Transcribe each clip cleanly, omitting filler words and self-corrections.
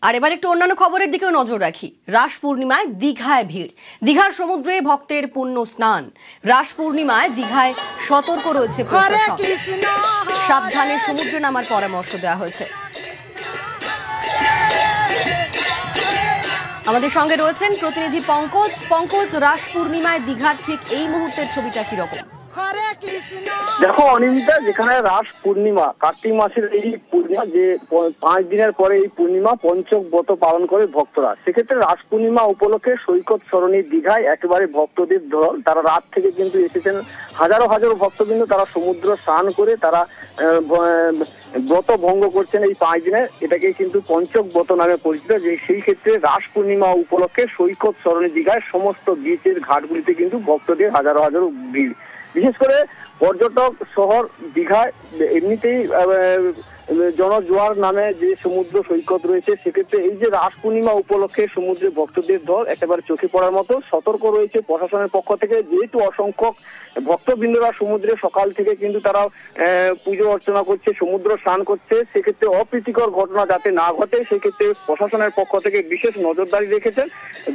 আর এবার একটু অন্যান্য খবরের দিকেও নজর রাখি। রাস পূর্ণিমায় দীঘায় ভিড়, দীঘার সমুদ্রে ভক্তের পুণ্য স্নান। রাস পূর্ণিমায় দীঘায় সতর্ক রয়েছে প্রশাসন, সাবধানে সমুদ্রে নামার পরামর্শ দেওয়া হয়েছে। আমাদের সঙ্গে রয়েছেন প্রতিনিধি পঙ্কজ। পঙ্কজ, রাস পূর্ণিমায় দীঘার ঠিক এই মুহূর্তের ছবিটা কিরকম? দেখো অনিন্দিতা, যেখানে রাস পূর্ণিমা কার্তিক মাসের এই পূর্ণিমা, যে 5 দিনের পরে এই পূর্ণিমা পঞ্চক ব্রত পালন করে ভক্তরা, সেক্ষেত্রে রাস পূর্ণিমা উপলক্ষে সৈকত সরণি দীঘায় একেবারে ভক্তদের ঢল। তারা রাত থেকে কিন্তু এসেছেন, হাজারো হাজারো ভক্তবৃন্দ তারা সমুদ্র স্নান করে তারা ব্রত ভঙ্গ করছেন এই 5 দিনে। এটাকে কিন্তু পঞ্চক ব্রত নামে পরিচিত। যে সেই ক্ষেত্রে রাস পূর্ণিমা উপলক্ষে সৈকত সরণি দীঘায় সমস্ত বিচের ঘাটগুলিতে কিন্তু ভক্তদের হাজারো হাজারো ভিড়। বিশেষ করে পর্যটক শহর দীঘায় এমনিতেই জনজোয়ার নামে যে সমুদ্র সৈকত রয়েছে, সেক্ষেত্রে এই যে রাস পূর্ণিমা উপলক্ষে সমুদ্রে ভক্তদের ঢল একেবারে চোখে পড়ার মতো। সতর্ক রয়েছে প্রশাসনের পক্ষ থেকে, যেহেতু অসংখ্য ভক্তবৃন্দরা সমুদ্রে সকাল থেকে কিন্তু তারা পুজো অর্চনা করছে, সমুদ্র স্নান করছে, সেক্ষেত্রে অপ্রীতিকর ঘটনা যাতে না ঘটে সেক্ষেত্রে প্রশাসনের পক্ষ থেকে বিশেষ নজরদারি রেখেছেন।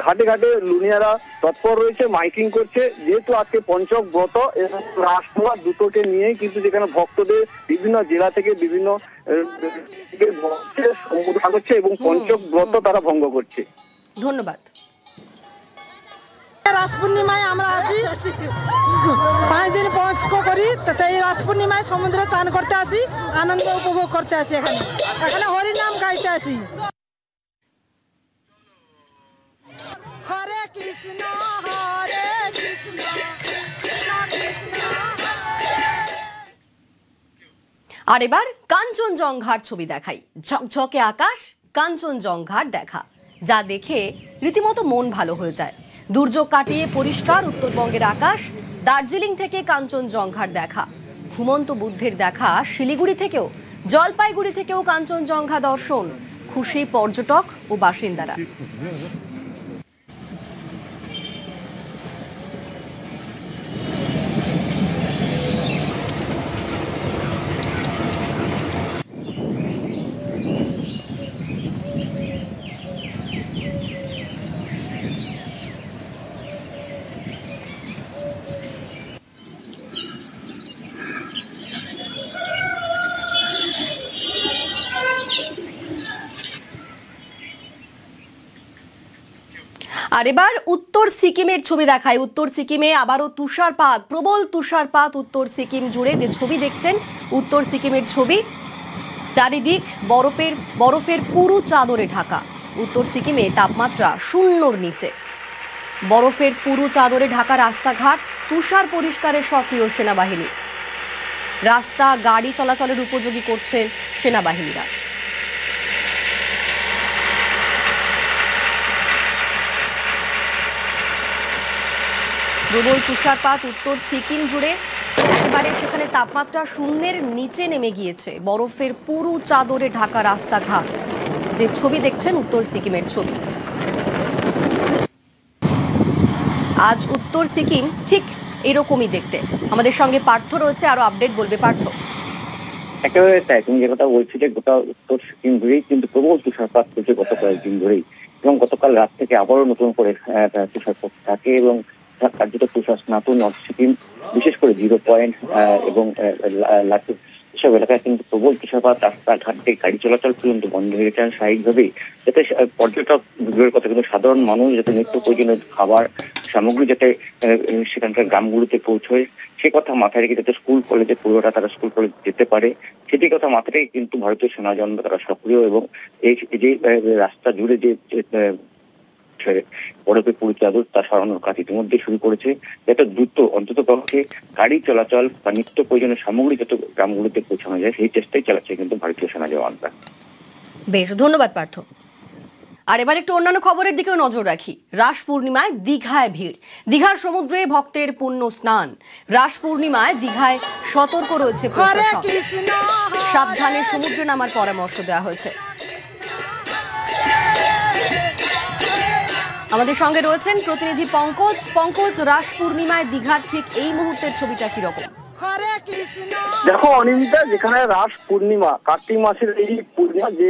ঘাটে ঘাটে লুনিয়ারা তৎপর রয়েছে, মাইকিং করছে। যেহেতু আজকে পঞ্চক ব্রত এবং রাস পূর্ণিমা দুটোকে নিয়েই কিন্তু যেখানে ভক্তদের বিভিন্ন জেলা থেকে বিভিন্ন সমুদ্র করছে এবং পঞ্চক ব্রত তারা ভঙ্গ করছে। ধন্যবাদ। রাস পূর্ণিমায় আমরা আসি, 5 দিন পঞ্চক করি, তো সেই রাস পূর্ণিমায় সমুদ্রে চান করতে আসি, আনন্দ উপভোগ করতে আসি। এখানে হরিনাম গাইতে আসি। হরে কৃষ্ণ হরে কৃষ্ণ। আর এবার কাঞ্চনজঙ্ঘার ছবি দেখাই। ঝকঝকে আকাশ, কাঞ্চনজঙ্ঘার দেখা, যা দেখে রীতিমতো মন ভালো হয়ে যায়। দুর্যোগ কাটিয়ে পরিষ্কার উত্তরবঙ্গের আকাশ, দার্জিলিং থেকে কাঞ্চনজঙ্ঘার দেখা, ঘুমন্ত বুদ্ধের দেখা শিলিগুড়ি থেকেও, জলপাইগুড়ি থেকেও কাঞ্চনজঙ্ঘা দর্শন, খুশি পর্যটক ও বাসিন্দারা। আর এবার উত্তর সিকিমের ছবি দেখায়। উত্তর সিকিমে আবারও তুষারপাত, প্রবল তুষারপাত উত্তর সিকিম জুড়ে। যে ছবি দেখছেন উত্তর সিকিমের ছবি, চারিদিক বরফের পুরু চাদরে ঢাকা। উত্তর সিকিমে তাপমাত্রা 0-র নিচে, বরফের পুরু চাদরে ঢাকা রাস্তাঘাট, তুষার পরিষ্কারে সক্রিয় সেনাবাহিনী। রাস্তা গাড়ি চলাচলের উপযোগী করছেন সেনাবাহিনীরা। প্রবল তুষারপাত উত্তর সিকিম জুড়ে, একেবারে সেখানে তাপমাত্রা 0-এর নিচে নেমে গিয়েছে। বরফের পুরু চাদরে ঢাকা রাস্তাঘাট। যে ছবি দেখছেন উত্তর সিকিমের ছবি। আজ উত্তর সিকিম ঠিক এরকমই দেখতে। আমাদের সঙ্গে পার্থ রয়েছে, আরো আপডেট বলবে পার্থ। একেবারে তাই, তুমি যে কথা বলছি যে গোটা উত্তর সিকিম ধরেই কিন্তু প্রবল তুষারপাত হচ্ছে গত কয়েকদিন ধরেই, এবং গতকাল রাত থেকে আবারও নতুন করে তুষারপাত থাকে এবং কার্যত তুষার স্নাত নর্থ সিকিম, বিশেষ করে 0 পয়েন্ট এবং লাটু এসব এলাকায় কিন্তু প্রবল তুষারপাত। রাস্তাঘাট থেকে গাড়ি চলাচল পর্যন্ত বন্ধ হয়ে গেছে স্বাভাবিকভাবেই, যাতে পর্যটক দূরের কথা কিন্তু সাধারণ মানুষ যাতে নিত্য প্রয়োজনীয় খাবার সামগ্রী যাতে সেখানকার গ্রামগুলোতে পৌঁছয়, সে কথা মাথায় রেখে যাতে স্কুল কলেজে পড়ুয়ারা তারা স্কুল কলেজ যেতে পারে, সেটি কথা মাথায় রেখে কিন্তু ভারতীয় সেনাজনরা তারা সক্রিয় এবং এই যে রাস্তা জুড়ে যে বরফের পুরু চাদর তা সরানোর কাজ ইতিমধ্যে শুরু করেছে, যাতে দ্রুত অন্তত পক্ষে গাড়ি চলাচল বা নিত্য প্রয়োজনীয় সামগ্রী যত গ্রামগুলোতে পৌঁছানো যায় সেই চেষ্টাই চালাচ্ছে কিন্তু ভারতীয় সেনা জওয়ানরা। বেশ, ধন্যবাদ পার্থ। আর এবার একটু অন্যান্য খবরের দিকেও নজর রাখি। রাস পূর্ণিমায় দীঘায় ভিড়, দীঘার সমুদ্রে ভক্তের পুণ্য স্নান। রাস পূর্ণিমায় দীঘায় সতর্ক রয়েছে প্রশাসন, সাবধানে সমুদ্রে নামার পরামর্শ দেওয়া হয়েছে। আমাদের সঙ্গে রয়েছেন প্রতিনিধি পঙ্কজ। পঙ্কজ, রাস পূর্ণিমায় দীঘার ঠিক এই মুহূর্তের ছবিটা কিরকম? হরে কৃষ্ণ। দেখো অনিন্দিতা, যেখানে রাস পূর্ণিমা, কার্তিক মাসের এই পূর্ণিমা, যে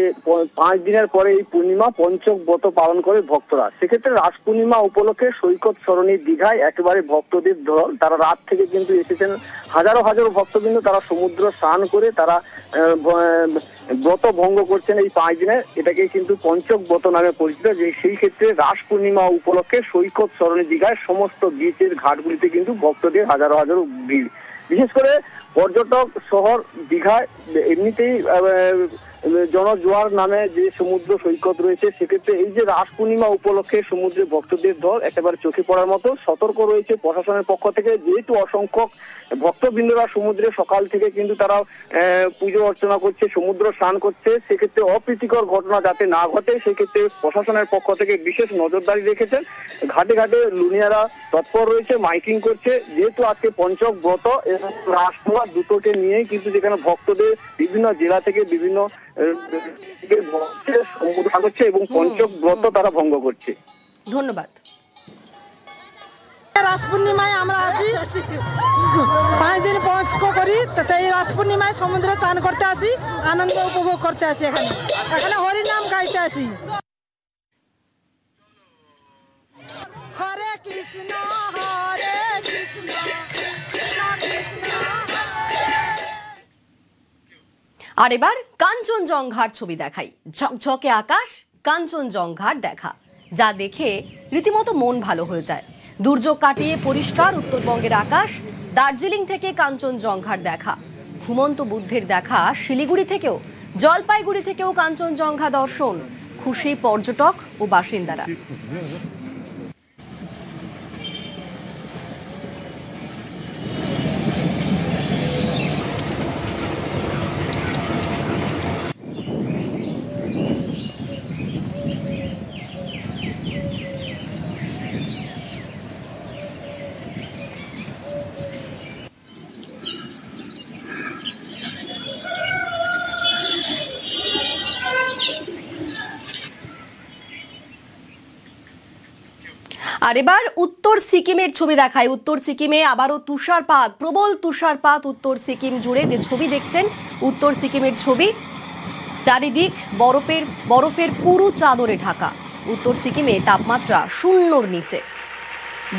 5 দিনের পরে এই পূর্ণিমা পঞ্চক ব্রত পালন করে ভক্তরা, সেক্ষেত্রে রাস পূর্ণিমা উপলক্ষে সৈকত সরণী দীঘায় একেবারে ভক্তদের ঢল। তারা রাত থেকে কিন্তু এসেছেন, হাজারো হাজারো ভক্তবৃন্দ তারা সমুদ্র স্নান করে তারা ব্রত ভঙ্গ করছেন এই 5 দিনে। এটাকে কিন্তু পঞ্চক ব্রত নামে পরিচিত। যে সেই ক্ষেত্রে রাস পূর্ণিমা উপলক্ষে সৈকত সরণী দীঘায় সমস্ত বিচের ঘাটগুলিতে কিন্তু ভক্তদের হাজারো হাজারো ভিড়। বিশেষ করে পর্যটক শহর দীঘায় এমনিতেই জনজোয়ার নামে যে সমুদ্র সৈকত রয়েছে, সেক্ষেত্রে এই যে রাস পূর্ণিমা উপলক্ষে সমুদ্রে ভক্তদের দল একেবারে চোখে পড়ার মতো। সতর্ক রয়েছে প্রশাসনের পক্ষ থেকে, যেহেতু অসংখ্য ভক্তবৃন্দরা সমুদ্রে সকাল থেকে কিন্তু তারা পুজো অর্চনা করছে, সমুদ্র স্নান করছে, সেক্ষেত্রে অপ্রীতিকর ঘটনা যাতে না ঘটে সেক্ষেত্রে প্রশাসনের পক্ষ থেকে বিশেষ নজরদারি রেখেছেন। ঘাটে ঘাটে লুনিয়ারা তৎপর রয়েছে, মাইকিং করছে। যেহেতু আজকে পঞ্চক ব্রত এবং রাস পূর্ণিমা দুটোকে নিয়েই কিন্তু যেখানে ভক্তদের বিভিন্ন জেলা থেকে বিভিন্ন সমুদ্র করছে এবং পঞ্চক ব্রত তারা ভঙ্গ করছে। ধন্যবাদ। রাস পূর্ণিমায় আমরা আসি, 5 দিন পঞ্চক করি, তো সেই রাস পূর্ণিমায় সমুদ্রে চান করতে আসি, আনন্দ উপভোগ করতে আসি। এখানে হরি নাম গাইতে আসি। হরে কৃষ্ণ হরে কৃষ্ণ কৃষ্ণ কৃষ্ণ আর এবার কাঞ্চনজঙ্ঘার ছবি দেখাই। ঝকঝকে আকাশ, কাঞ্চনজঙ্ঘার দেখা, যা দেখে রীতিমতো মন ভালো হয়ে যায়। দুর্যোগ কাটিয়ে পরিষ্কার উত্তরবঙ্গের আকাশ, দার্জিলিং থেকে কাঞ্চনজঙ্ঘার দেখা, ঘুমন্ত বুদ্ধের দেখা শিলিগুড়ি থেকেও, জলপাইগুড়ি থেকেও কাঞ্চনজঙ্ঘা দর্শন, খুশি পর্যটক ও বাসিন্দারা। আর এবার উত্তর সিকিমের ছবি দেখায়। উত্তর সিকিমে আবারও তুষারপাত, প্রবল তুষারপাত উত্তর সিকিম জুড়ে। যে ছবি দেখছেন উত্তর সিকিমের ছবি, চারিদিক বরফের পুরু চাদরে ঢাকা। উত্তর সিকিমে তাপমাত্রা 0-র নিচে,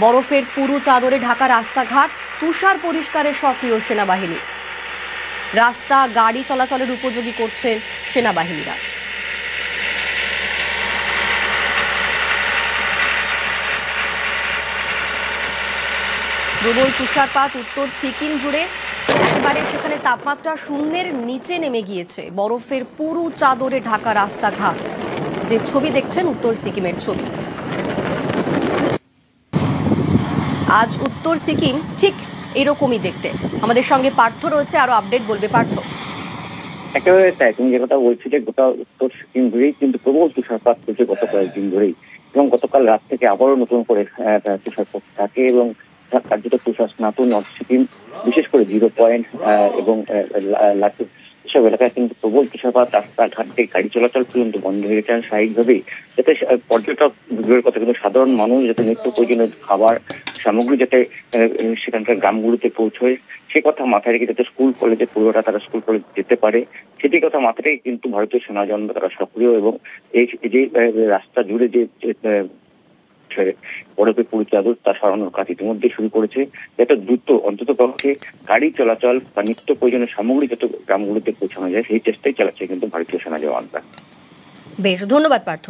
বরফের পুরু চাদরে ঢাকা রাস্তাঘাট, তুষার পরিষ্কারে সক্রিয় সেনাবাহিনী। রাস্তা গাড়ি চলাচলের উপযোগী করছেন সেনাবাহিনীরা। প্রবল তুষারপাত উত্তর সিকিম জুড়ে, একেবারে সেখানে তাপমাত্রা 0-এর নিচে নেমে গিয়েছে। বরফের পুরু চাদরে ঢাকা রাস্তাঘাট। যে ছবি দেখছেন উত্তর সিকিমের ছবি। আজ উত্তর সিকিম ঠিক এরকমই দেখতে। আমাদের সঙ্গে পার্থ রয়েছে, আরো আপডেট বলবে পার্থ। একেবারে তাই, তুমি যে কথা বলছি যে গোটা উত্তর সিকিম ধরেই কিন্তু প্রবল তুষারপাত হচ্ছে গত কয়েকদিন ধরেই, এবং গতকাল রাত থেকে আবারও নতুন করে তুষারপাত থাকে এবং কার্যত তুষার স্নাত নর্থ সিকিম, বিশেষ করে 0 পয়েন্ট এবং লাটু এসব এলাকায় কিন্তু প্রবল তুষারপাত। রাস্তাঘাট থেকে গাড়ি চলাচল পর্যন্ত বন্ধ হয়ে গেছে স্বাভাবিকভাবেই, যাতে পর্যটক দূরের কথা কিন্তু সাধারণ মানুষ যাতে নিত্য প্রয়োজনীয় খাবার সামগ্রী যাতে সেখানকার গ্রামগুলোতে পৌঁছয়, সে কথা মাথায় রেখে যাতে স্কুল কলেজে পুরোটা তারা স্কুল কলেজ যেতে পারে, সেটি কথা মাথায় রেখে কিন্তু ভারতীয় সেনাজনরা তারা সক্রিয় এবং এই যে রাস্তা জুড়ে যে বরফের পুরু চাদর তা সরানোর কাজ ইতিমধ্যে শুরু করেছে, যাতে দ্রুত অন্তত পক্ষে গাড়ি চলাচল বা নিত্য প্রয়োজনীয় সামগ্রী যত গ্রামগুলোতে পৌঁছানো যায় সেই চেষ্টাই চালাচ্ছে কিন্তু ভারতীয় সেনা জওয়ানরা। বেশ, ধন্যবাদ পার্থ।